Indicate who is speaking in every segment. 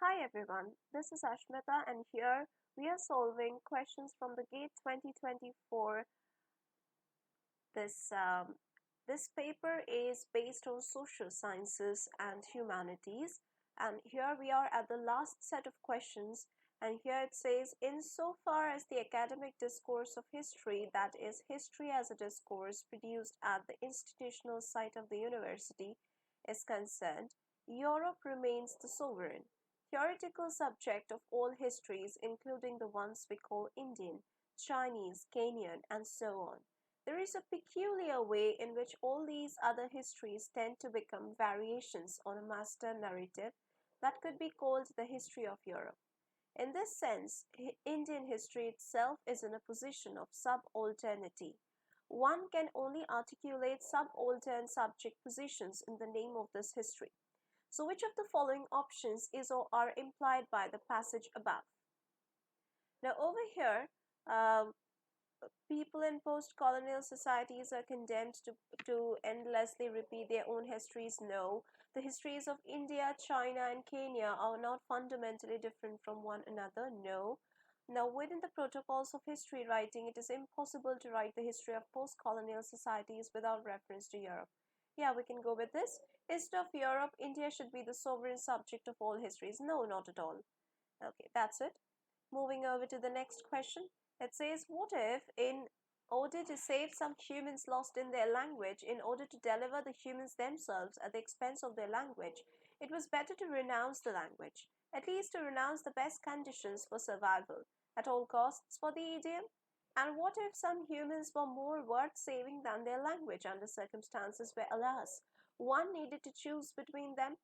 Speaker 1: Hi everyone, this is Ashmita and here we are solving questions from the GATE 2024. This paper is based on social sciences and humanities, and here we are at the last set of questions, and here it says, insofar as the academic discourse of history, that is history as a discourse produced at the institutional site of the university, is concerned, Europe remains the sovereign theoretical subject of all histories, including the ones we call Indian, Chinese, Kenyan, and so on. There is a peculiar way in which all these other histories tend to become variations on a master narrative that could be called the history of Europe. In this sense, Indian history itself is in a position of subalternity. One can only articulate subaltern subject positions in the name of this history. So which of the following options is or are implied by the passage above? Now over here, people in post-colonial societies are condemned to endlessly repeat their own histories. No, the histories of India, China, and Kenya are not fundamentally different from one another. No. Now, within the protocols of history writing, it is impossible to write the history of post-colonial societies without reference to Europe. Yeah, we can go with this. Instead of Europe, India should be the sovereign subject of all histories. No, not at all. Okay, that's it. Moving over to the next question. It says, what if, in order to save some humans lost in their language, in order to deliver the humans themselves at the expense of their language, it was better to renounce the language, at least to renounce the best conditions for survival, at all costs for the idiom? And what if some humans were more worth saving than their language under circumstances where, alas, one needed to choose between them?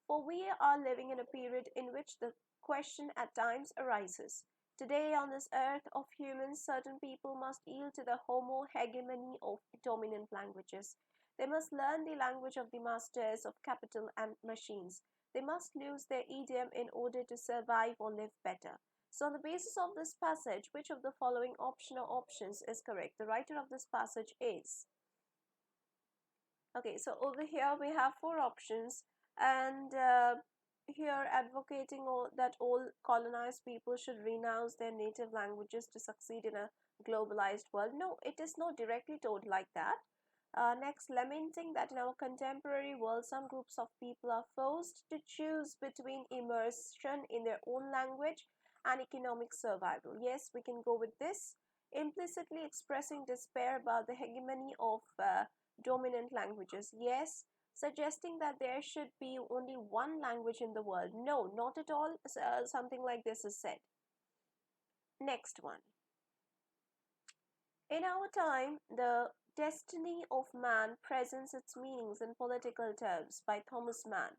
Speaker 1: For we are living in a period in which the question at times arises. Today, on this earth of humans, certain people must yield to the homo hegemony of dominant languages. They must learn the language of the masters of capital and machines. They must lose their idiom in order to survive or live better. So on the basis of this passage, which of the following option or options is correct? The writer of this passage is. Okay, so over here we have four options, and here advocating that all colonized people should renounce their native languages to succeed in a globalized world. No, it is not directly told like that. Next, lamenting that in our contemporary world, some groups of people are forced to choose between immersion in their own language and economic survival. Yes, we can go with this. Implicitly expressing despair about the hegemony of dominant languages. Yes, suggesting that there should be only one language in the world. No, not at all. Something like this is said. Next one. In our time, the Destiny of Man presents its meanings in political terms by Thomas Mann.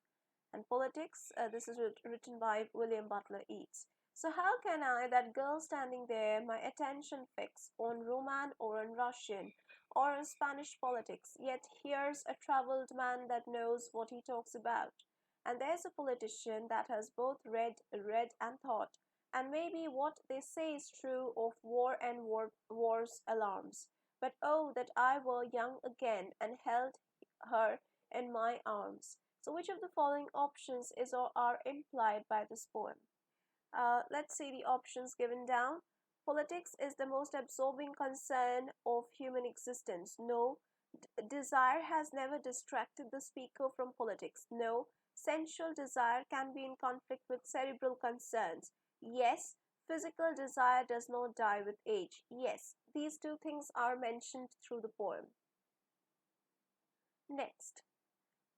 Speaker 1: And Politics, this is written by William Butler Yeats. So how can I, that girl standing there, my attention fix on Roman or on Russian or on Spanish politics, yet here's a travelled man that knows what he talks about. And there's a politician that has both read and thought, and maybe what they say is true of war and war's alarms. But oh, that I were young again and held her in my arms. So which of the following options is or are implied by this poem? Let's see the options given down. Politics is the most absorbing concern of human existence. No. Desire has never distracted the speaker from politics. No. Sensual desire can be in conflict with cerebral concerns. Yes. Physical desire does not die with age. Yes. These two things are mentioned through the poem. Next.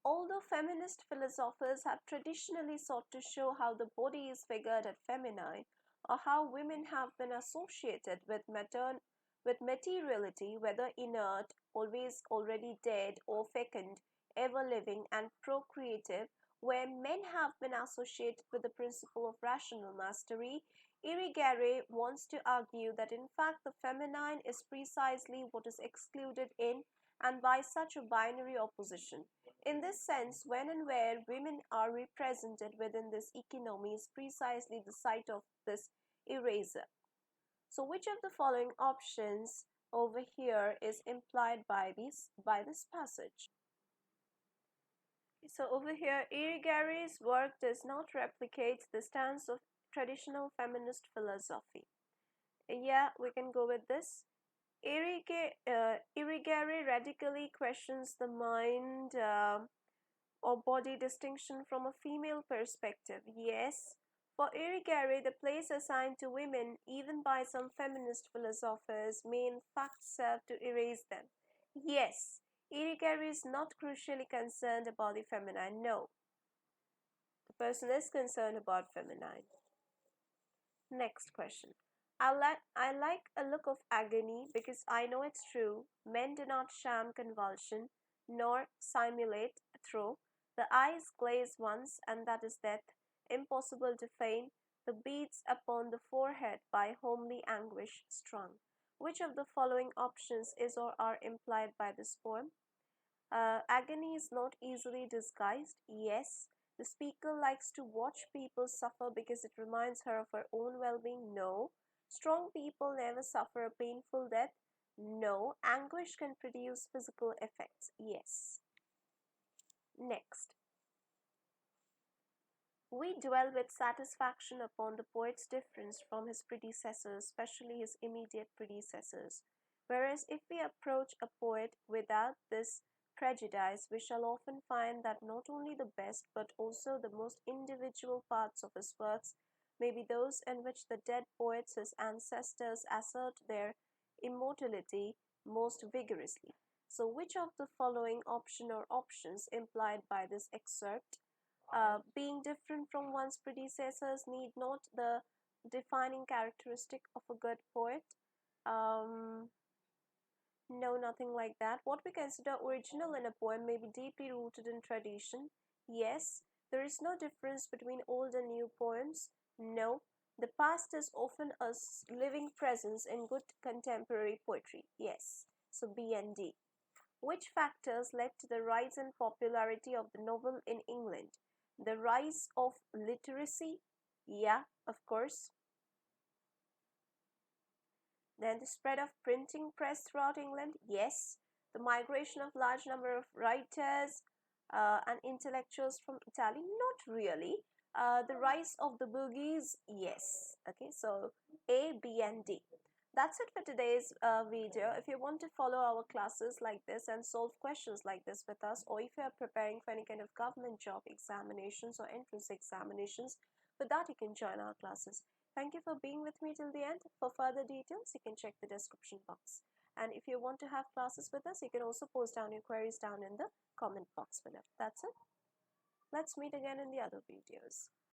Speaker 1: Although feminist philosophers have traditionally sought to show how the body is figured at feminine, or how women have been associated with materiality, whether inert, always already dead, or fecund, ever living, and procreative, where men have been associated with the principle of rational mastery, Irigaray wants to argue that in fact the feminine is precisely what is excluded in and by such a binary opposition. In this sense, when and where women are represented within this economy is precisely the site of this eraser. So which of the following options over here is implied by this passage? So over here, Irigary's work does not replicate the stance of traditional feminist philosophy. Yeah, we can go with this. Irigary radically questions the mind or body distinction from a female perspective. Yes, for Irigary, the place assigned to women, even by some feminist philosophers, may in fact serve to erase them. Yes, Irigary is not crucially concerned about the feminine. No, the person is concerned about feminine. Next question. I like a look of agony because I know it's true. Men do not sham convulsion nor simulate throe. The eyes glaze once, and that is death, impossible to feign. The beads upon the forehead by homely anguish strung. Which of the following options is or are implied by this poem? Agony is not easily disguised. Yes. The speaker likes to watch people suffer because it reminds her of her own well being. No. Strong people never suffer a painful death. No. Anguish can produce physical effects. Yes. Next. We dwell with satisfaction upon the poet's difference from his predecessors, especially his immediate predecessors. Whereas if we approach a poet without this prejudice, we shall often find that not only the best but also the most individual parts of his works may be those in which the dead poets, his ancestors, assert their immortality most vigorously. So, which of the following option or options implied by this excerpt? Being different from one's predecessors need not the defining characteristic of a good poet. Um, no, nothing like that. What we consider original in a poem may be deeply rooted in tradition. Yes. There is no difference between old and new poems. No. The past is often a living presence in good contemporary poetry. Yes. So B and D. Which factors led to the rise in popularity of the novel in England? The rise of literacy? Yeah, of course. Then the spread of printing press throughout England? Yes. The migration of large number of writers and intellectuals from Italy? Not really. The rise of the boogies? Yes. Okay, so A, B, and D. That's it for today's video. If you want to follow our classes like this and solve questions like this with us, or if you are preparing for any kind of government job examinations or entrance examinations, for that you can join our classes. Thank you for being with me till the end. For further details, you can check the description box. And if you want to have classes with us, you can also post down your queries down in the comment box below. That's it. Let's meet again in the other videos.